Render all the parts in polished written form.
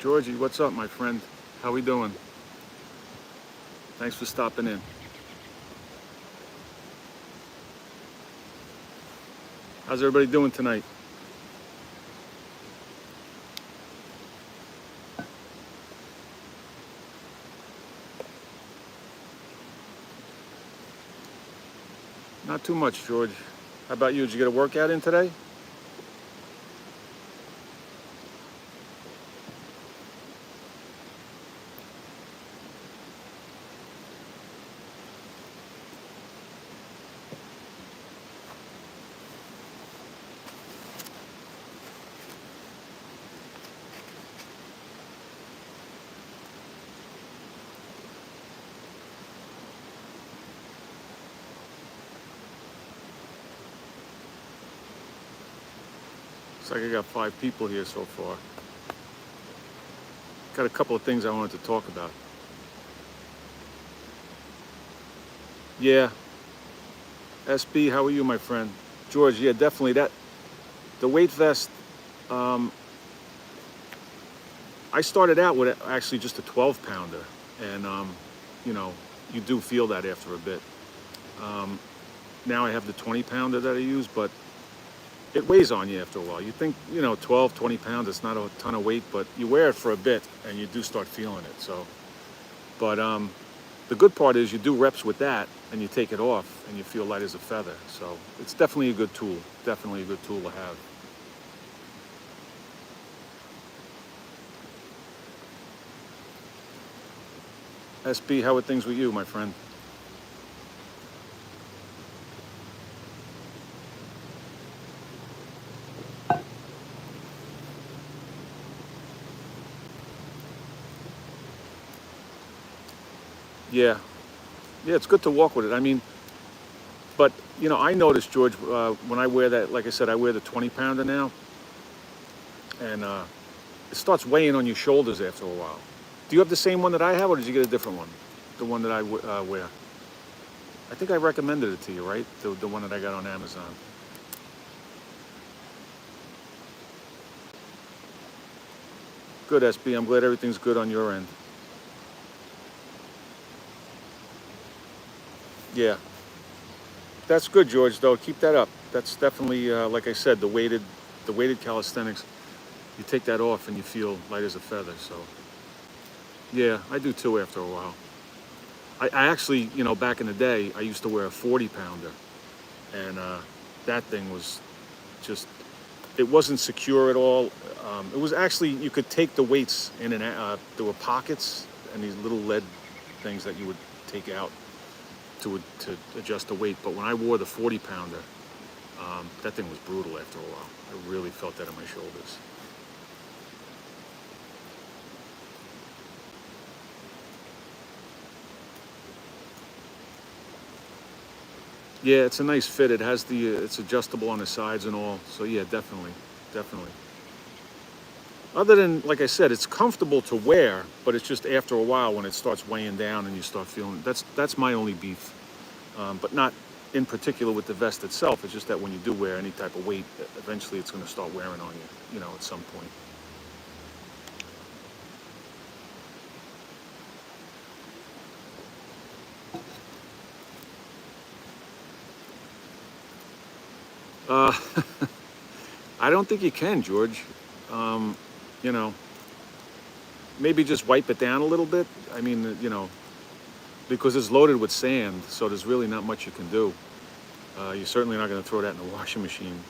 Georgie, what's up, my friend? How we doing? Thanks for stopping in. How's everybody doing tonight? Not too much, George. How about you? Did you get a workout in today? Looks like I got 5 people here so far. Got a couple of things I wanted to talk about. Yeah. SB, how are you, my friend? George, yeah, definitely that. The weight vest, I started out with actually just a 12 pounder. And, you know, you do feel that after a bit. Now I have the 20 pounder that I use, but it weighs on you after a while. You think, you know, 12, 20 pounds, it's not a ton of weight, but you wear it for a bit and you do start feeling it. So, but the good part is you do reps with that and you take it off and you feel light as a feather. So it's definitely a good tool. Definitely a good tool to have. SB, how are things with you, my friend? Yeah. Yeah, it's good to walk with it. I mean, but, you know, I noticed, George, when I wear that, like I said, I wear the 20 pounder now, and it starts weighing on your shoulders after a while. Do you have the same one that I have, or did you get a different one? The one that I wear? I think I recommended it to you, right? The one that I got on Amazon. Good, SB. I'm glad everything's good on your end. Yeah. That's good, George, though. Keep that up. That's definitely, like I said, the weighted calisthenics. You take that off and you feel light as a feather. So, yeah, I do too after a while. I actually, you know, back in the day, I used to wear a 40 pounder, and that thing was just, it wasn't secure at all. It was actually, you could take the weights in and out. There were pockets and these little lead things that you would take out to adjust the weight. But when I wore the 40 pounder, that thing was brutal after a while. I really felt that on my shoulders. Yeah, it's a nice fit. It has it's adjustable on the sides and all. So yeah, definitely, definitely. Other than, like I said, it's comfortable to wear, but it's just after a while when it starts weighing down and you start feeling, that's my only beef. But not in particular with the vest itself. It's just that when you do wear any type of weight, eventually it's going to start wearing on you, you know, at some point. Uh, I don't think you can, George. You know, maybe just wipe it down a little bit. I mean, you know, because it's loaded with sand, so there's really not much you can do. You're certainly not going to throw that in the washing machine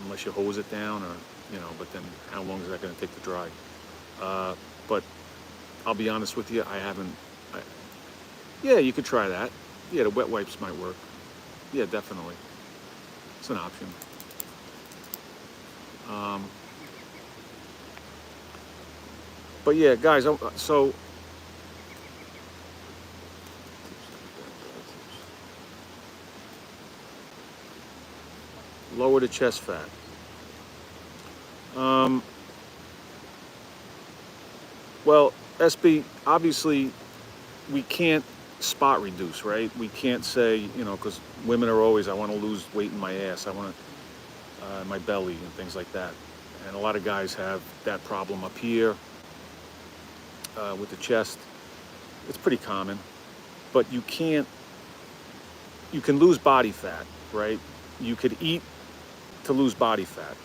unless you hose it down, or, you know, but then how long is that going to take to dry? But I'll be honest with you, I haven't. Yeah, you could try that. Yeah, the wet wipes might work. Yeah, definitely. It's an option. But yeah, guys, so lower the chest fat. Well, SB, obviously, we can't spot reduce, right? We can't say, you know, because women are always, I want to lose weight in my ass, I want to, my belly and things like that. And a lot of guys have that problem up here with the chest. It's pretty common, but you can lose body fat, right? You could eat to lose body fat.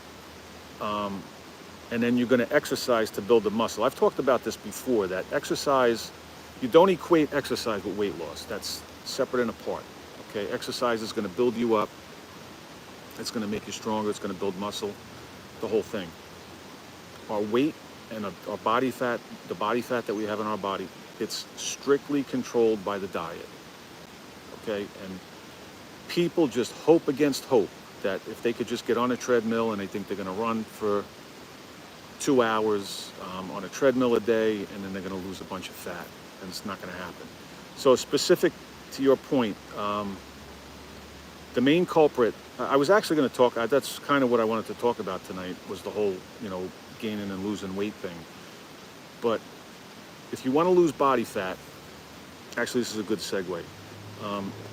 And then you're going to exercise to build the muscle. I've talked about this before, that exercise, you don't equate exercise with weight loss. That's separate and apart, okay? Exercise is going to build you up. It's going to make you stronger. It's going to build muscle, the whole thing. Our weight and our body fat, the body fat that we have in our body, it's strictly controlled by the diet, okay? And people just hope against hope that if they could just get on a treadmill and they think they're going to run for 2 hours on a treadmill a day, and then they're going to lose a bunch of fat, and it's not going to happen. So specific to your point, the main culprit, I was actually going to talk, that's kind of what I wanted to talk about tonight, was the whole, gaining and losing weight thing. But if you want to lose body fat, actually this is a good segue.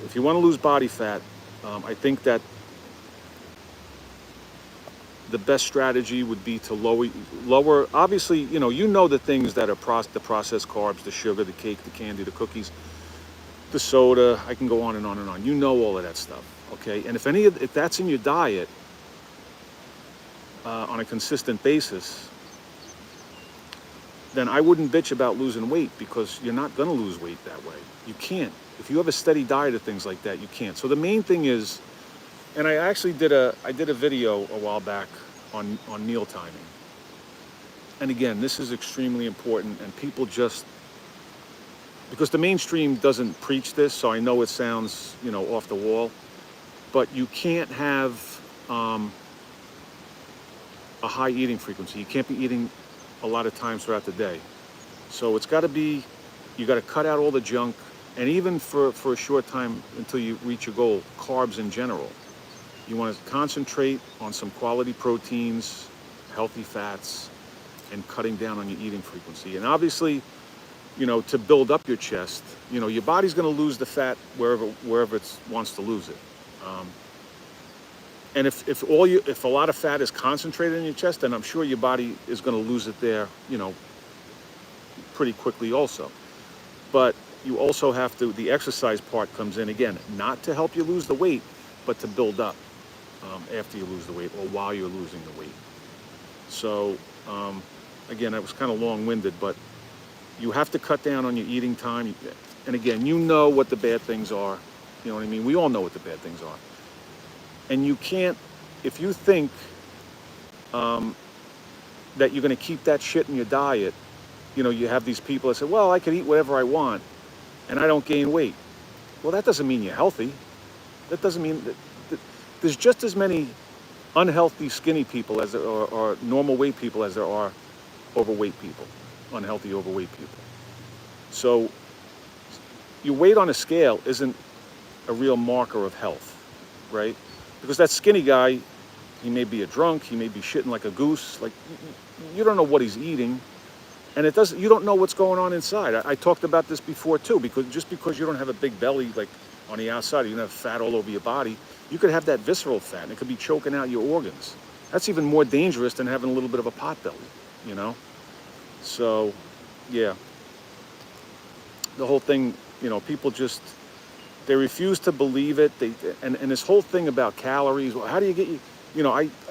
If you want to lose body fat, I think that the best strategy would be to lower, obviously, you know the things that are the processed carbs, the sugar, the cake, the candy, the cookies, the soda, I can go on and on and on. You know all of that stuff, okay? And if that's in your diet on a consistent basis, then I wouldn't bitch about losing weight, because you're not gonna lose weight that way. You can't. If you have a steady diet of things like that, you can't. So the main thing is, and I actually did a video a while back on meal timing. And again, this is extremely important, and people just, because the mainstream doesn't preach this, so I know it sounds, off the wall, but you can't have a high eating frequency. You can't be eating a lot of times throughout the day. So it's got to be, you got to cut out all the junk, and even for a short time until you reach your goal, carbs in general. You want to concentrate on some quality proteins, healthy fats, and cutting down on your eating frequency. And obviously, to build up your chest, your body's going to lose the fat wherever it wants to lose it. And if a lot of fat is concentrated in your chest, then I'm sure your body is going to lose it there, pretty quickly also. But you also have to, the exercise part comes in again, not to help you lose the weight, but to build up after you lose the weight or while you're losing the weight. So again, I was kind of long-winded, but you have to cut down on your eating time. And again, you know what the bad things are. You know what I mean? We all know what the bad things are. And you can't, if you think that you're going to keep that shit in your diet, you have these people that say, well, I can eat whatever I want and I don't gain weight. Well, that doesn't mean you're healthy. That doesn't mean that there's just as many unhealthy skinny people as there are, or normal weight people as there are overweight people, unhealthy overweight people. So your weight on a scale isn't a real marker of health, right? Because that skinny guy, he may be a drunk, he may be shitting like a goose, like you don't know what he's eating, and you don't know what's going on inside. I talked about this before too, because just because you don't have a big belly like on the outside, you don't have fat all over your body, you could have that visceral fat and it could be choking out your organs. That's even more dangerous than having a little bit of a pot belly, So, yeah. The whole thing, people just, they refuse to believe it. And this whole thing about calories, well, how do you get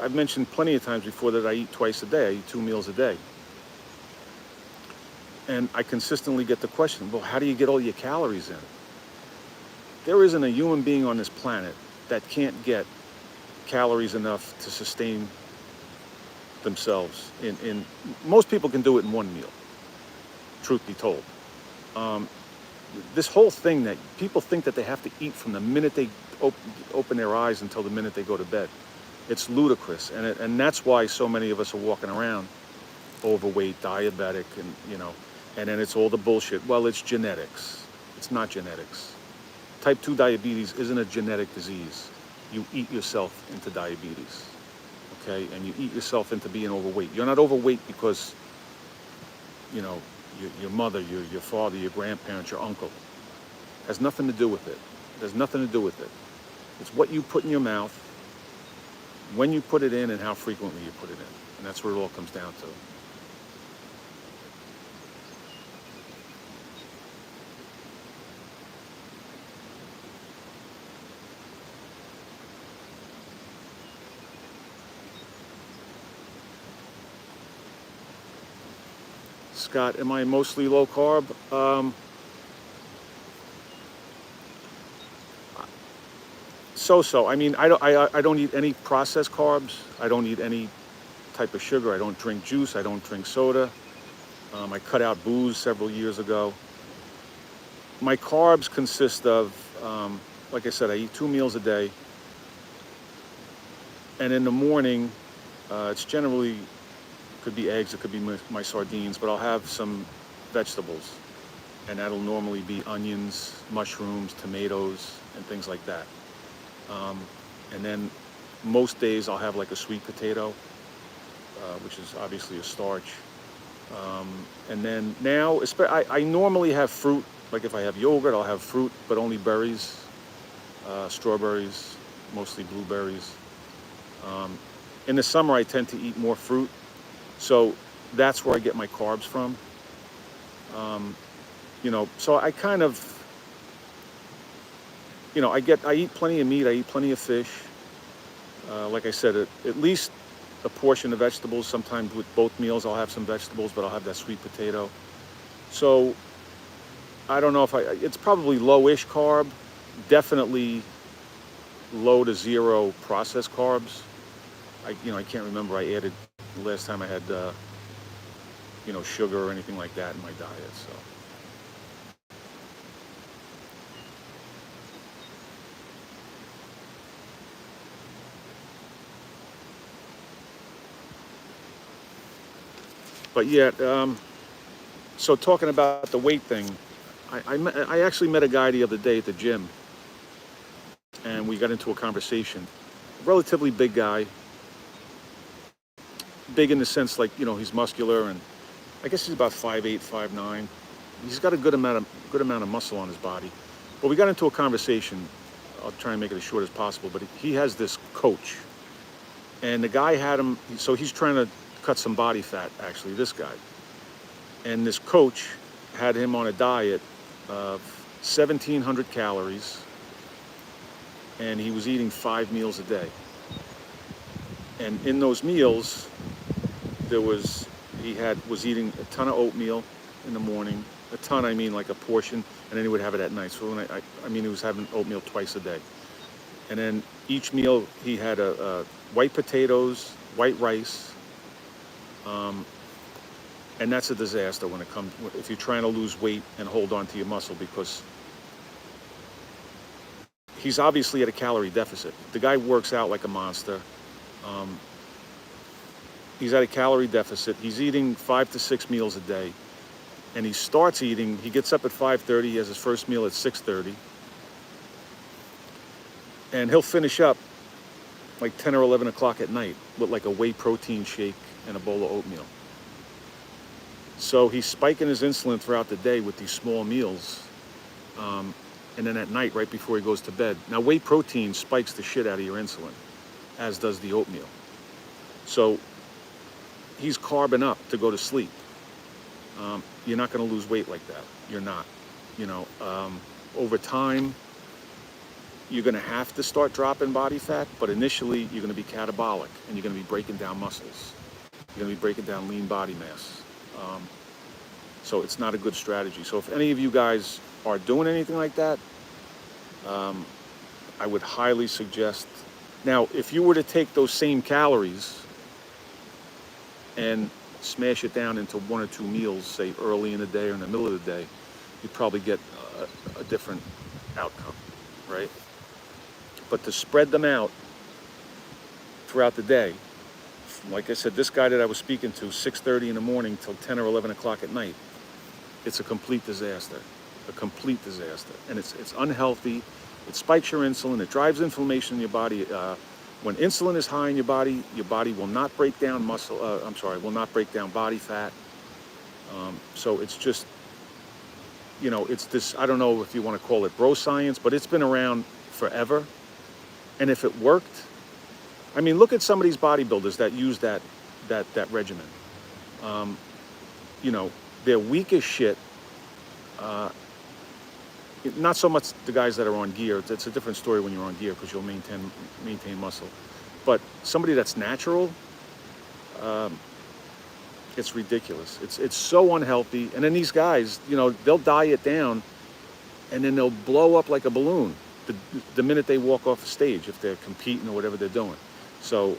I've mentioned plenty of times before that I eat twice a day. I eat 2 meals a day. And I consistently get the question, well, how do you get all your calories in? There isn't a human being on this planet that can't get calories enough to sustain themselves. Most people can do it in 1 meal, truth be told. This whole thing that people think that they have to eat from the minute they open their eyes until the minute they go to bed, it's ludicrous. And that's why so many of us are walking around overweight, diabetic, and then it's all the bullshit. Well, it's genetics. It's not genetics. Type 2 diabetes isn't a genetic disease. You eat yourself into diabetes, okay? And you eat yourself into being overweight. You're not overweight because, your mother, your father, your grandparents, your uncle. It has nothing to do with it. There's nothing to do with it. It's what you put in your mouth, when you put it in, and how frequently you put it in. And that's what it all comes down to. Scott, am I mostly low carb? So. I mean, I don't eat any processed carbs. I don't eat any type of sugar. I don't drink juice. I don't drink soda. I cut out booze several years ago. My carbs consist of, like I said, I eat 2 meals a day. And in the morning, it's generally, could be eggs, it could be my sardines, but I'll have some vegetables. And that'll normally be onions, mushrooms, tomatoes, and things like that. And then most days I'll have like a sweet potato, which is obviously a starch. And then now, I normally have fruit. Like if I have yogurt, I'll have fruit, but only berries, strawberries, mostly blueberries. In the summer, I tend to eat more fruit. So that's where I get my carbs from. So I kind of, I eat plenty of meat, I eat plenty of fish. Like I said, at least a portion of vegetables. Sometimes with both meals, I'll have some vegetables, but I'll have that sweet potato. So I don't know if it's probably low-ish carb, definitely low to zero processed carbs. I can't remember. I added the last time I had, sugar or anything like that in my diet. So. But yeah, so talking about the weight thing, I actually met a guy the other day at the gym, and we got into a conversation. Relatively big guy. Big in the sense like, he's muscular, and I guess he's about 5'8", 5'9". He's got a good amount of muscle on his body. But we got into a conversation. I'll try and make it as short as possible, but he has this coach. And the guy had him, so he's trying to cut some body fat, actually, this guy. And this coach had him on a diet of 1,700 calories, and he was eating 5 meals a day. And in those meals, he was eating a ton of oatmeal in the morning. A ton, I mean like a portion, and then he would have it at night. So he was having oatmeal twice a day. And then each meal he had white potatoes, white rice, and that's a disaster when it comes, if you're trying to lose weight and hold on to your muscle, because he's obviously at a calorie deficit. The guy works out like a monster. He's at a calorie deficit. He's eating 5 to 6 meals a day. And he starts eating, he gets up at 5:30, he has his first meal at 6:30. And he'll finish up like 10 or 11 o'clock at night with like a whey protein shake and a bowl of oatmeal. So he's spiking his insulin throughout the day with these small meals. And then at night, right before he goes to bed. Now, whey protein spikes the shit out of your insulin, as does the oatmeal. So he's carbing up to go to sleep. You're not going to lose weight like that. You're not. Over time, you're going to have to start dropping body fat, but initially you're going to be catabolic, and you're going to be breaking down muscles. You're going to be breaking down lean body mass. So it's not a good strategy. So if any of you guys are doing anything like that, I would highly suggest. Now, if you were to take those same calories and smash it down into 1 or 2 meals, say early in the day or in the middle of the day, you'd probably get a different outcome, right? But to spread them out throughout the day, like I said, this guy that I was speaking to, 6:30 in the morning till 10 or 11 o'clock at night, it's a complete disaster. A complete disaster. And it's unhealthy. It spikes your insulin. It drives inflammation in your body. When insulin is high in your body will not break down will not break down body fat. So it's just, it's this, I don't know if you want to call it bro science, but it's been around forever. And if it worked, I mean, look at some of these bodybuilders that use that that regimen. You know, they're weak as shit. Not so much the guys that are on gear. It's a different story when you're on gear because you'll maintain muscle. But somebody that's natural, it's ridiculous. It's so unhealthy. And then these guys, you know, they'll diet down, and then they'll blow up like a balloon the minute they walk off the stage if they're competing or whatever they're doing. So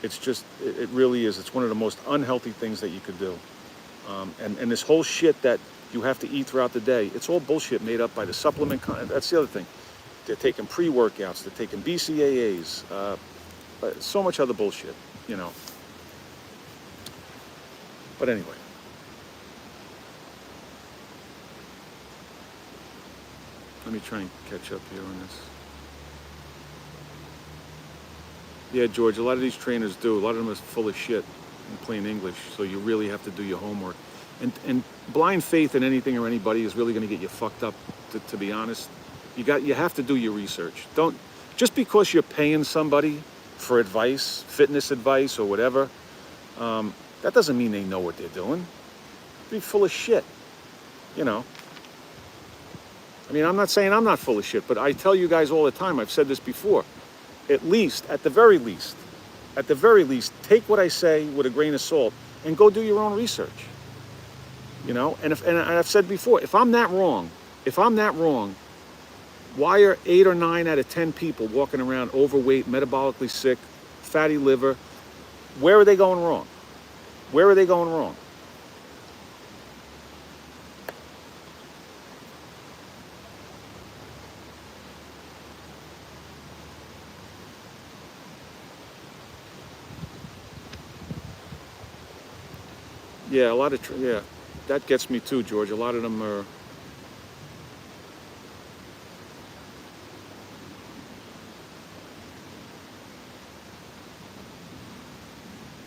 it's just, it really is. It's one of the most unhealthy things that you could do. And this whole shit that you have to eat throughout the day, it's all bullshit made up by the supplement. That's the other thing. They're taking pre-workouts, they're taking BCAAs, so much other bullshit, you know. But anyway. Let me try and catch up here on this. Yeah, George, a lot of these trainers do. A lot of them are full of shit in plain English, so you really have to do your homework. And blind faith in anything or anybody is really going to get you fucked up, to be honest. You have to do your research. Don't, just because you're paying somebody for advice, fitness advice or whatever, that doesn't mean they know what they're doing. Be full of shit, you know. I mean, I'm not saying I'm not full of shit, but I tell you guys all the time, I've said this before, at the very least, take what I say with a grain of salt and go do your own research. You know, and I've said before, if I'm that wrong, why are 8 or 9 out of 10 people walking around overweight, metabolically sick, fatty liver? Where are they going wrong? Where are they going wrong? Yeah, a lot of, yeah, that gets me too, George. A lot of them are,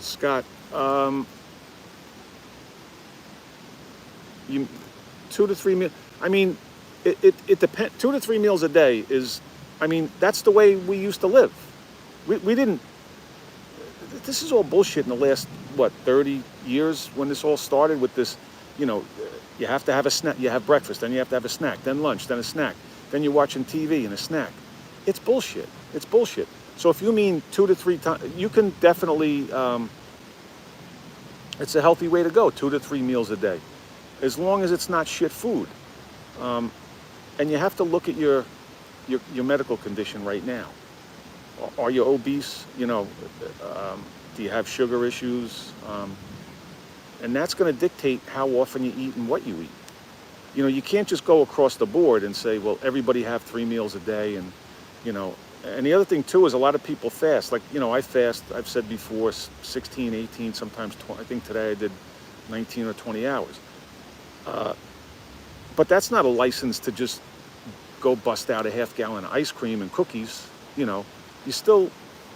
Scott, you 2 to 3 meals. I mean, it depends. 2 to 3 meals a day is, I mean, that's the way we used to live. We didn't. This is all bullshit in the last, what, 30 years when this all started with this, you know, you have to have a snack, you have breakfast, then you have to have a snack, then lunch, then a snack, then you're watching TV and a snack. It's bullshit. It's bullshit. So if you mean 2 to 3 times, you can definitely, it's a healthy way to go, 2 to 3 meals a day, as long as it's not shit food. And you have to look at your medical condition right now. Are you obese? You know, do you have sugar issues? And that's going to dictate how often you eat and what you eat. You know, you can't just go across the board and say, well, everybody have 3 meals a day. And, you know, and the other thing too is a lot of people fast. Like, you know, I fast, I've said before, 16, 18, sometimes 20. I think today I did 19 or 20 hours. But that's not a license to just go bust out a half gallon of ice cream and cookies. You know, you still,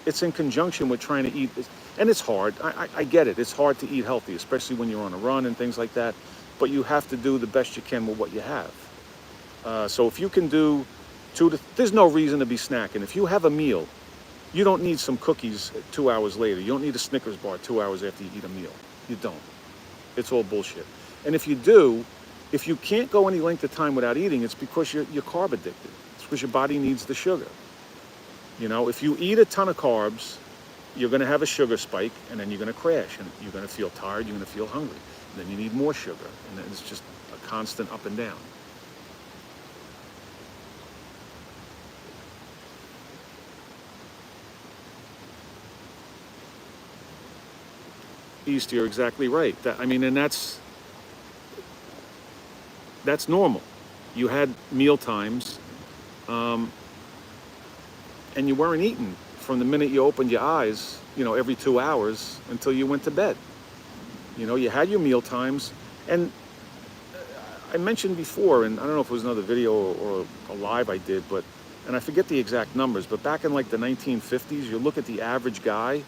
it's in conjunction with trying to eat. And it's hard. I get it. It's hard to eat healthy, especially when you're on a run and things like that. But you have to do the best you can with what you have. So if you can do there's no reason to be snacking. If you have a meal, you don't need some cookies 2 hours later. You don't need a Snickers bar 2 hours after you eat a meal. You don't. It's all bullshit. And if you do, if you can't go any length of time without eating, it's because you're carb addicted. It's because your body needs the sugar. You know, if you eat a ton of carbs, you're going to have a sugar spike, and then you're going to crash, and you're going to feel tired, you're going to feel hungry. And then you need more sugar, and then it's just a constant up and down. East, you're exactly right. I mean, and that's normal. You had meal times, and you weren't eating from the minute you opened your eyes, you know, every 2 hours until you went to bed. You know, you had your meal times. And I mentioned before, and I don't know if it was another video or a live I did, but, and I forget the exact numbers, but back in like the 1950s, you look at the average guy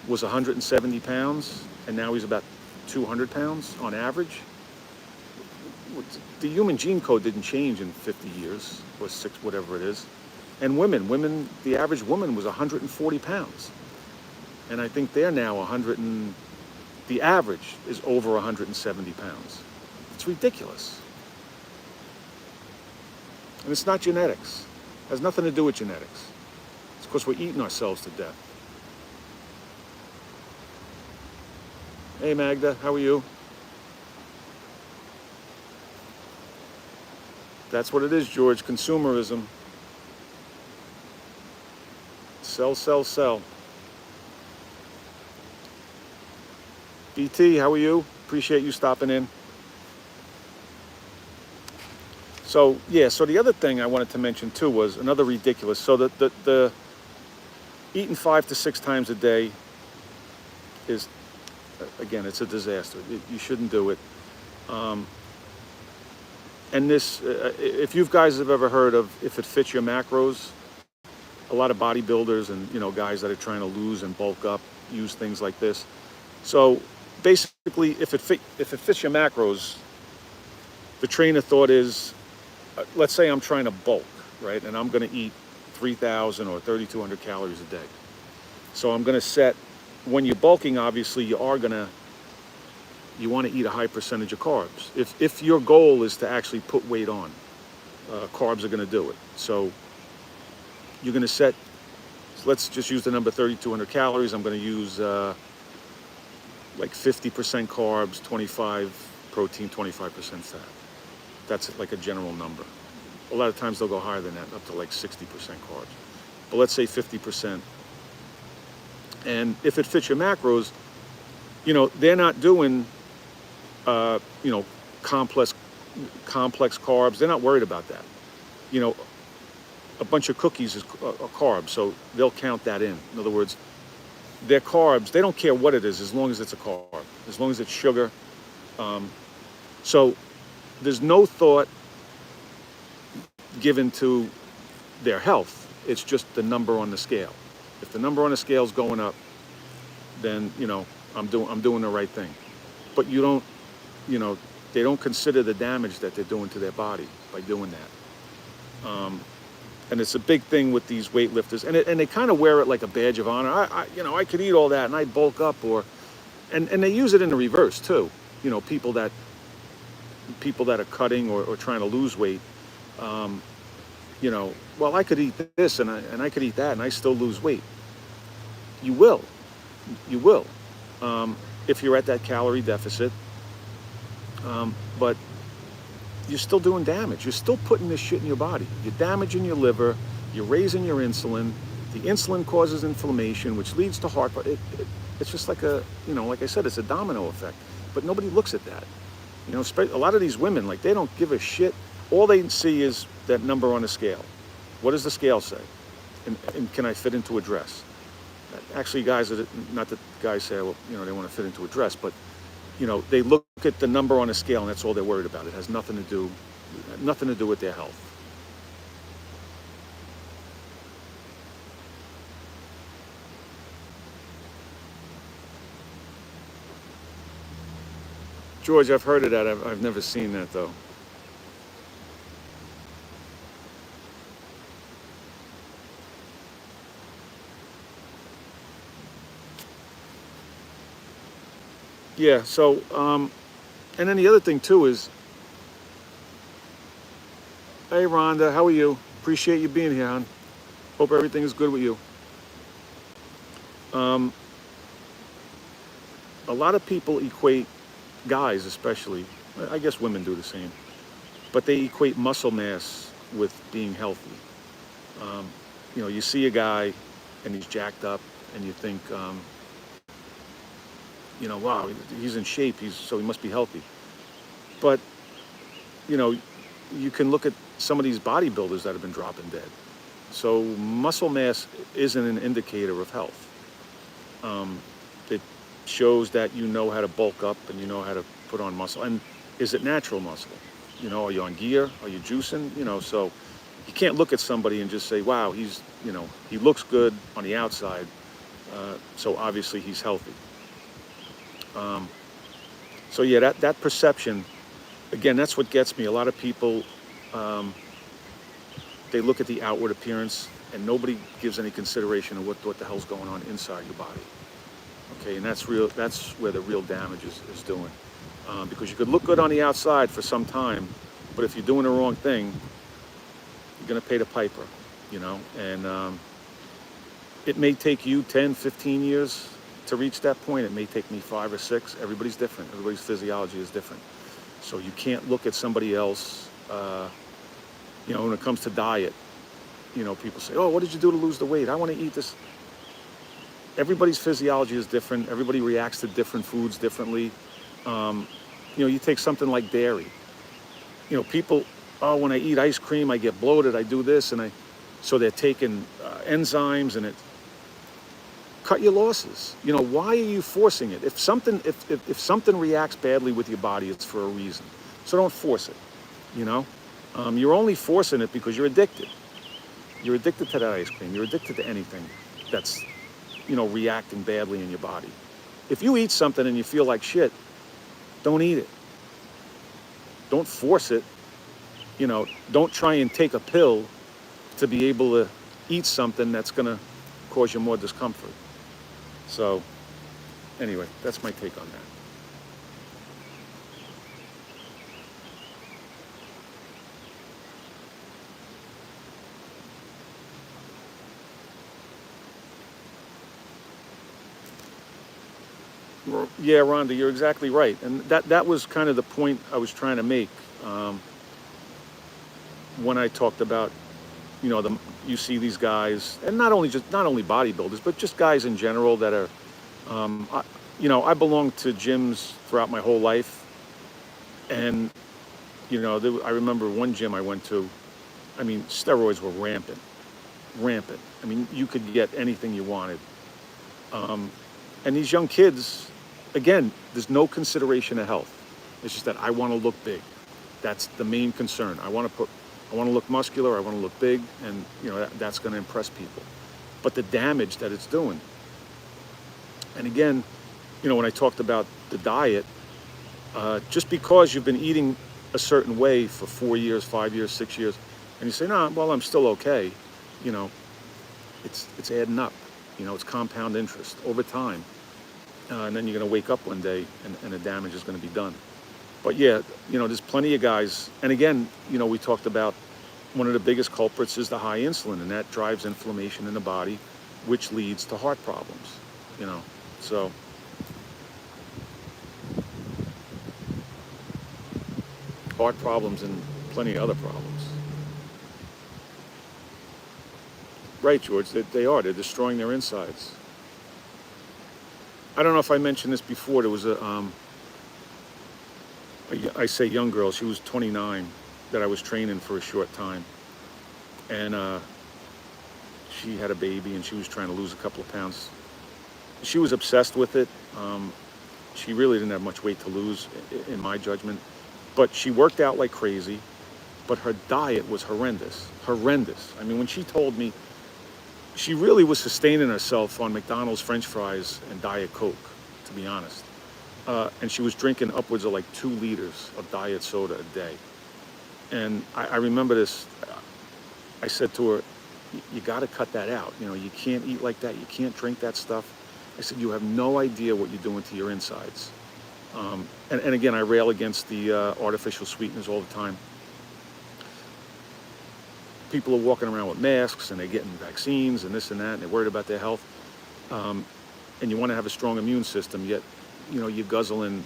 was 170 pounds, and now he's about 200 pounds on average. The human gene code didn't change in 50 years, or 6, whatever it is. And women, the average woman was 140 pounds. And I think they're now the average is over 170 pounds. It's ridiculous. And it's not genetics. It has nothing to do with genetics. It's because we're eating ourselves to death. Hey Magda, how are you? That's what it is, George. Consumerism. Sell, sell, sell. BT, how are you? Appreciate you stopping in. So, yeah, so the other thing I wanted to mention too was another ridiculous. So the eating 5 to 6 times a day is, again, it's a disaster. You shouldn't do it. And this, if you guys have ever heard of If It Fits Your Macros, a lot of bodybuilders and, you know, guys that are trying to lose and bulk up use things like this. So basically, if it fits your macros, the train of thought is, let's say I'm trying to bulk, right? And I'm going to eat 3,000 or 3,200 calories a day. So I'm going to set, when you're bulking, obviously you want to eat a high percentage of carbs. If your goal is to actually put weight on, carbs are going to do it. So you're going to set, let's just use the number 3,200 calories. I'm going to use like 50% carbs, 25 protein, 25% fat. That's like a general number. A lot of times they'll go higher than that, up to like 60% carbs. But let's say 50%. And if it fits your macros, you know, they're not doing, you know, complex carbs. They're not worried about that. You know, a bunch of cookies is a carb, so they'll count that in. In other words, their carbs, they don't care what it is as long as it's a carb, as long as it's sugar. So there's no thought given to their health. It's just the number on the scale. If the number on the scale is going up, then, you know, I'm doing the right thing. But you don't, you know, they don't consider the damage that they're doing to their body by doing that. And it's a big thing with these weightlifters, and they kind of wear it like a badge of honor. You know, I could eat all that and I bulk up, and they use it in the reverse too. You know, people that are cutting or trying to lose weight. You know, well, I could eat this and I could eat that and I still lose weight. You will, if you're at that calorie deficit. But you're still doing damage. You're still putting this shit in your body. You're damaging your liver. You're raising your insulin. The insulin causes inflammation, which leads to heart. It's just like a, you know, like I said, it's a domino effect. But nobody looks at that. You know, a lot of these women, like, they don't give a shit. All they see is that number on the scale. What does the scale say? And can I fit into a dress? Actually, guys, not that guys say, well, you know, they want to fit into a dress, but, you know, they look at the number on a scale and that's all they're worried about. It has nothing to do with their health. George, I've heard of that. I've never seen that though. Yeah, so, and then the other thing too is, hey Rhonda, how are you? Appreciate you being here, hon. Hope everything is good with you. A lot of people equate, guys especially, I guess women do the same, but they equate muscle mass with being healthy. You know, you see a guy and he's jacked up and you think, you know, wow, he's in shape, so he must be healthy. But, you know, you can look at some of these bodybuilders that have been dropping dead. So muscle mass isn't an indicator of health. It shows that you know how to bulk up and you know how to put on muscle. And is it natural muscle? You know, are you on gear? Are you juicing? You know, so you can't look at somebody and just say, wow, he's, you know, he looks good on the outside, so obviously he's healthy. So yeah, that perception, again, that's what gets me. A lot of people, they look at the outward appearance and nobody gives any consideration of what the hell's going on inside your body. Okay, and that's real. That's where the real damage is doing. Because you could look good on the outside for some time, but if you're doing the wrong thing, you're going to pay the piper, you know. And it may take you 10, 15 years to reach that point. It may take me 5 or 6. Everybody's different. Everybody's physiology is different. So you can't look at somebody else. You know, when it comes to diet, you know, people say, "Oh, what did you do to lose the weight? I want to eat this." Everybody's physiology is different. Everybody reacts to different foods differently. You know, you take something like dairy. You know, people, "Oh, when I eat ice cream, I get bloated. I do this," so they're taking enzymes, and it cut your losses. You know, why are you forcing it? If something reacts badly with your body, it's for a reason. So don't force it. You know, you're only forcing it because you're addicted. You're addicted to that ice cream. You're addicted to anything that's, you know, reacting badly in your body. If you eat something and you feel like shit, don't eat it. Don't force it. You know, don't try and take a pill to be able to eat something that's going to cause you more discomfort. So, anyway, that's my take on that. Yeah, Rhonda, you're exactly right. And that was kind of the point I was trying to make when I talked about, you know, you see these guys, and not only bodybuilders, but just guys in general that are, you know, I belonged to gyms throughout my whole life. And, you know, I remember one gym I went to, I mean, steroids were rampant. I mean, you could get anything you wanted. And these young kids, again, there's no consideration of health. It's just that I want to look big. That's the main concern. I want to look muscular. I want to look big, and you know that's going to impress people. But the damage that it's doing. And again, you know, when I talked about the diet, just because you've been eating a certain way for 4 years, 5 years, 6 years, and you say, "No, well, I'm still okay," you know, it's adding up. You know, it's compound interest over time. And then you're going to wake up one day and the damage is going to be done. But yeah, you know, there's plenty of guys. And again, you know, we talked about one of the biggest culprits is the high insulin, and that drives inflammation in the body, which leads to heart problems, you know. So heart problems and plenty of other problems. Right, George, they are. They're destroying their insides. I don't know if I mentioned this before. There was I say young girl, she was 29, that I was training for a short time. And she had a baby and she was trying to lose a couple of pounds. She was obsessed with it. She really didn't have much weight to lose, in my judgment. But she worked out like crazy, but her diet was horrendous. Horrendous. I mean, when she told me, she really was sustaining herself on McDonald's French fries and Diet Coke, to be honest. And she was drinking upwards of like 2 liters of diet soda a day. And I remember this, I said to her, "You got to cut that out. You know, you can't eat like that. You can't drink that stuff." I said, "You have no idea what you're doing to your insides." And again, I rail against the artificial sweeteners all the time. People are walking around with masks and they're getting vaccines and this and that, and they're worried about their health. And you want to have a strong immune system, yet, you know, you guzzle in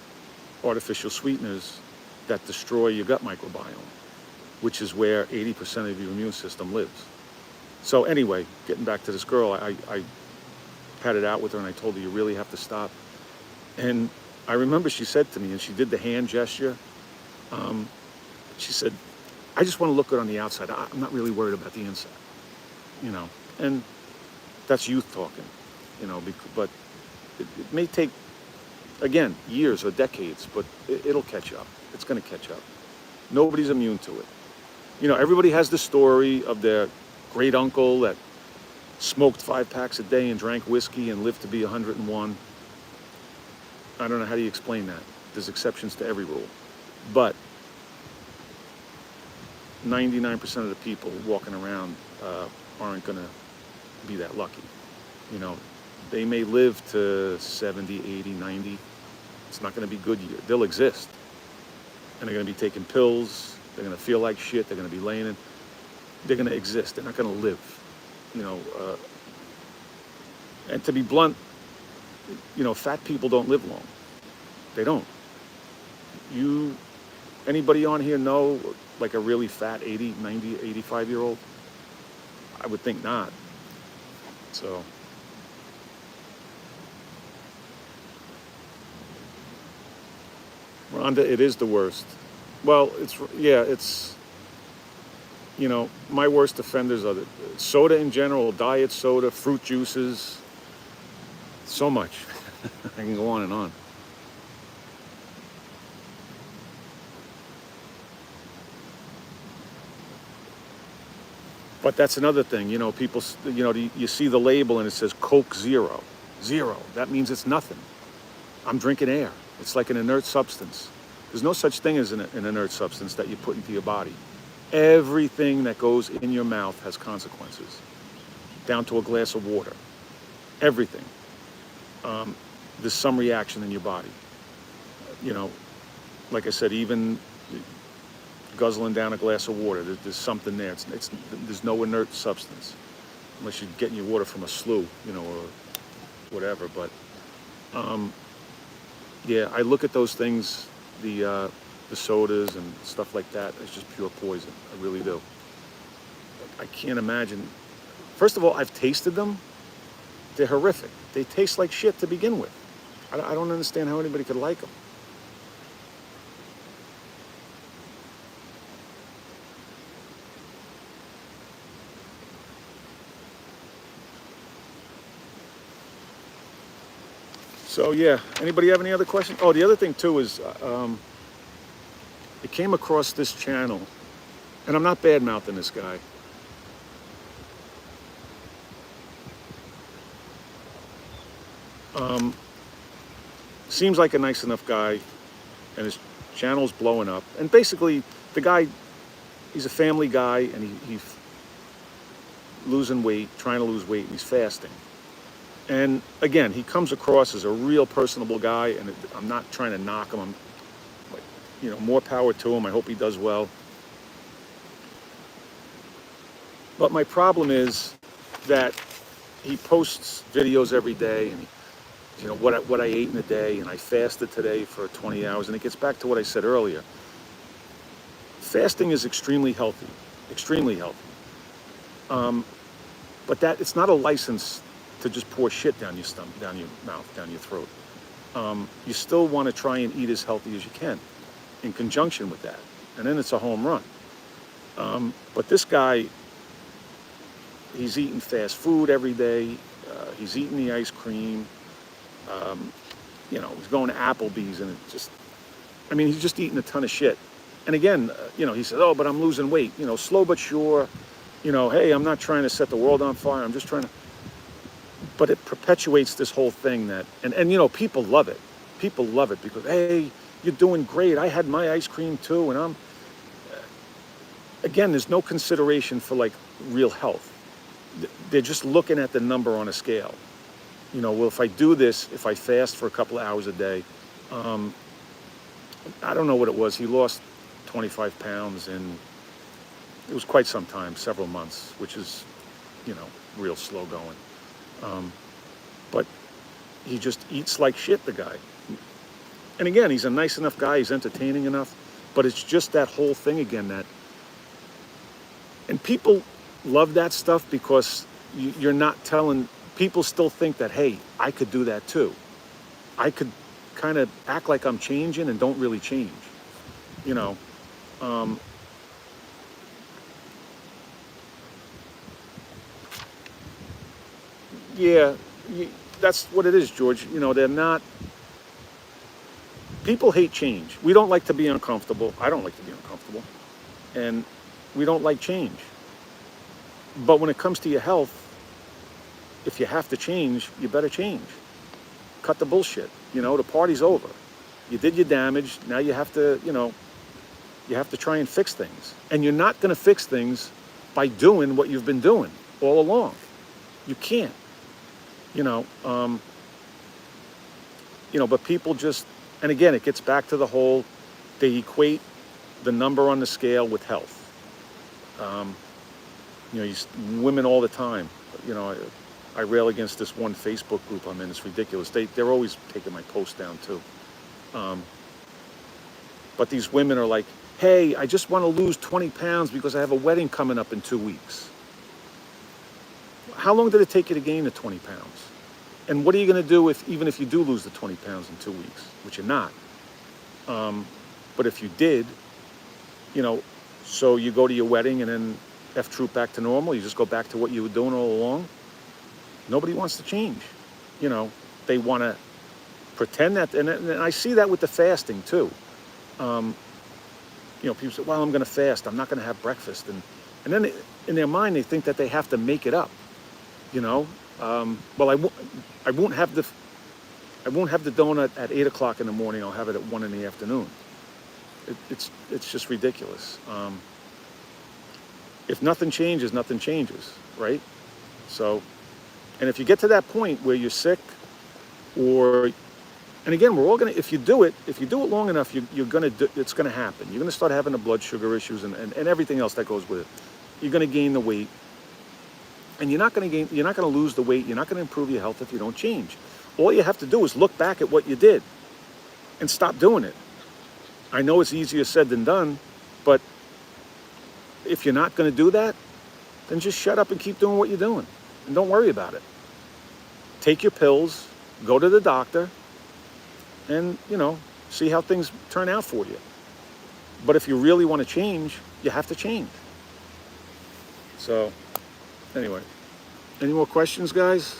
artificial sweeteners that destroy your gut microbiome, which is where 80% of your immune system lives. So anyway, getting back to this girl, I had it out with her and I told her, "You really have to stop." And I remember she said to me, and she did the hand gesture, she said, "I just want to look good on the outside. I'm not really worried about the inside," you know. And that's youth talking, you know, but it may take, again, years or decades, but it'll catch up. It's going to catch up. Nobody's immune to it. You know, everybody has the story of their great uncle that smoked 5 packs a day and drank whiskey and lived to be 101. I don't know, how do you explain that? There's exceptions to every rule. But 99% of the people walking around aren't going to be that lucky. You know, They may live to 70, 80, 90. It's not going to be good year. They'll exist. And they're going to be taking pills. They're going to feel like shit. They're going to be laying in. They're going to exist. They're not going to live. You know, and to be blunt, you know, fat people don't live long. They don't. Anybody on here know like a really fat 80, 90, 85-year-old? I would think not. So. Rhonda, it is the worst. Well, it's, you know, my worst offenders are the soda in general, diet soda, fruit juices, so much. I can go on and on. But that's another thing, you know, people, you know, you see the label and it says Coke Zero. Zero. That means it's nothing. I'm drinking air. It's like an inert substance. There's no such thing as an inert substance that you put into your body. Everything that goes in your mouth has consequences, down to a glass of water. Everything. There's some reaction in your body. You know, like I said, even guzzling down a glass of water, there's something there. There's no inert substance, unless you're getting your water from a slough, you know, or whatever. But yeah, I look at those things, the sodas and stuff like that, it's just pure poison. I really do. I can't imagine. First of all, I've tasted them. They're horrific. They taste like shit to begin with. I don't understand how anybody could like them. So yeah, anybody have any other questions? Oh, the other thing too is, it came across this channel, and I'm not bad-mouthing this guy. Seems like a nice enough guy, and his channel's blowing up. And basically, the guy, he's a family guy, and he's losing weight, trying to lose weight, and he's fasting. And again, he comes across as a real personable guy, and I'm not trying to knock him. I'm like, you know, more power to him. I hope he does well. But my problem is that he posts videos every day, and you know what I ate in a day, and I fasted today for 20 hours, and it gets back to what I said earlier. Fasting is extremely healthy, extremely healthy. But that it's not a license to just pour shit down your stomach, down your mouth, down your throat. You still want to try and eat as healthy as you can in conjunction with that. And then it's a home run. But this guy, he's eating fast food every day. He's eating the ice cream. You know, he's going to Applebee's, and it just, I mean, he's just eating a ton of shit. And again, you know, he says, oh, but I'm losing weight. You know, slow but sure. You know, hey, I'm not trying to set the world on fire. I'm just trying to. But it perpetuates this whole thing that, and you know, people love it. People love it because, hey, you're doing great. I had my ice cream too, and again, there's no consideration for like real health. They're just looking at the number on a scale. You know, well, if I do this, if I fast for a couple of hours a day, I don't know what it was. He lost 25 pounds, and it was quite some time, several months, which is, you know, real slow going. But he just eats like shit, the guy. And again, he's a nice enough guy, he's entertaining enough, but it's just that whole thing again that, and people love that stuff because you're not telling, people still think that, hey, I could do that too. I could kind of act like I'm changing and don't really change, you know. Yeah, that's what it is, George. You know, they're not, people hate change. We don't like to be uncomfortable. I don't like to be uncomfortable. And we don't like change. But when it comes to your health, if you have to change, you better change. Cut the bullshit. You know, the party's over. You did your damage. Now you have to, you know, you have to try and fix things. And you're not going to fix things by doing what you've been doing all along. You can't. you know, but people just, and again, it gets back to the whole, they equate the number on the scale with health. Women all the time, I rail against this one Facebook group I'm in. It's ridiculous. They're always taking my post down too. But these women are like, hey, I just want to lose 20 pounds because I have a wedding coming up in 2 weeks. How long did it take you to gain the 20 pounds? And what are you going to do even if you do lose the 20 pounds in 2 weeks, which you're not? But if you did, so you go to your wedding and then F-troop back to normal, you just go back to what you were doing all along. Nobody wants to change. They want to pretend that, and I see that with the fasting too. People say, well, I'm going to fast. I'm not going to have breakfast. And then in their mind, they think that they have to make it up. Well, I won't have the donut at 8 o'clock in the morning. I'll have it at 1 in the afternoon. It's just ridiculous. If nothing changes, nothing changes, right? So, and if you get to that point where you're sick, and again, we're all gonna, if you do it long enough, it's gonna happen. You're gonna start having the blood sugar issues and everything else that goes with it. You're gonna gain the weight, and you're not gonna lose the weight. You're not gonna improve your health if you don't change. All you have to do is look back at what you did and stop doing it. I know it's easier said than done, but if you're not gonna do that, then just shut up and keep doing what you're doing, and don't worry about it. Take your pills, go to the doctor, and see how things turn out for you. But if you really want to change, you have to change. So anyway, any more questions, guys?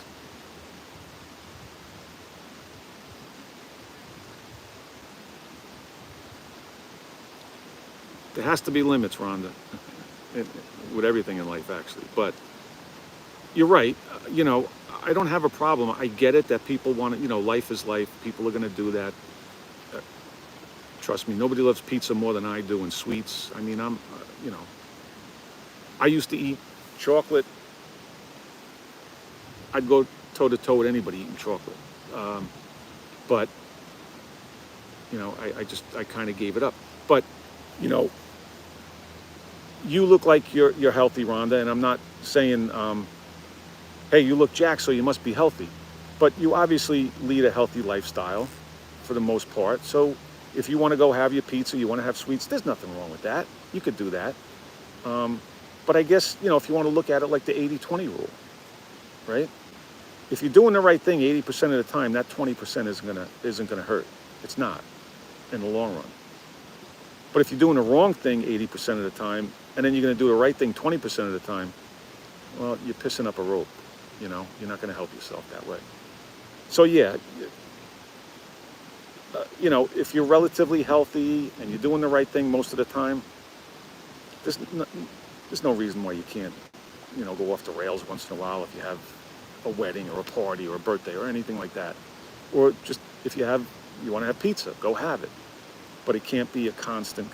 There has to be limits, Rhonda, with everything in life, actually. But you're right. I don't have a problem. I get it that people want to, life is life. People are going to do that. Trust me, nobody loves pizza more than I do, and sweets. I mean, I used to eat chocolate. I'd go toe to toe with anybody eating chocolate. But, I kind of gave it up. But, you look like you're healthy, Rhonda, and I'm not saying, hey, you look jacked, so you must be healthy. But you obviously lead a healthy lifestyle for the most part. So if you want to go have your pizza, you want to have sweets, there's nothing wrong with that. You could do that. But I guess, if you want to look at it like the 80-20 rule, right? If you're doing the right thing 80% of the time, that 20% isn't gonna hurt. It's not in the long run. But if you're doing the wrong thing 80% of the time, and then you're gonna do the right thing 20% of the time, well, you're pissing up a rope. You're not going to help yourself that way. So yeah, if you're relatively healthy and you're doing the right thing most of the time, there's no reason why you can't, go off the rails once in a while if you have a wedding or a party or a birthday or anything like that. Or just if you want to have pizza, go have it. But it can't be a constant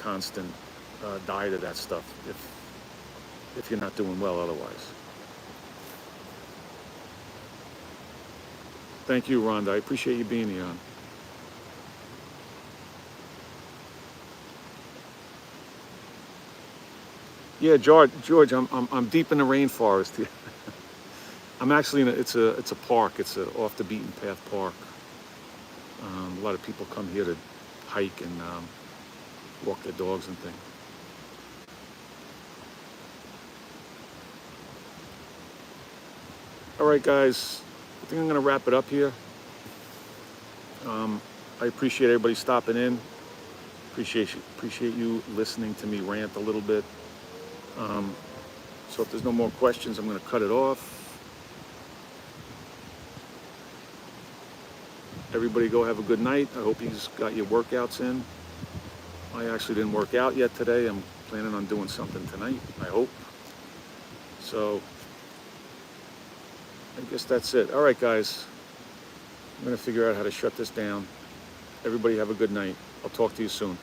diet of that stuff if you're not doing well otherwise. Thank you, Rhonda. I appreciate you being here. Yeah, George, I'm deep in the rainforest here. I'm actually it's a park. It's a off the beaten path park. A lot of people come here to hike and walk their dogs and things. All right, guys. I think I'm going to wrap it up here. I appreciate everybody stopping in. Appreciate you listening to me rant a little bit. So if there's no more questions, I'm going to cut it off. Everybody go have a good night. I hope you got your workouts in. I actually didn't work out yet today. I'm planning on doing something tonight, I hope. So I guess that's it. All right, guys. I'm going to figure out how to shut this down. Everybody have a good night. I'll talk to you soon.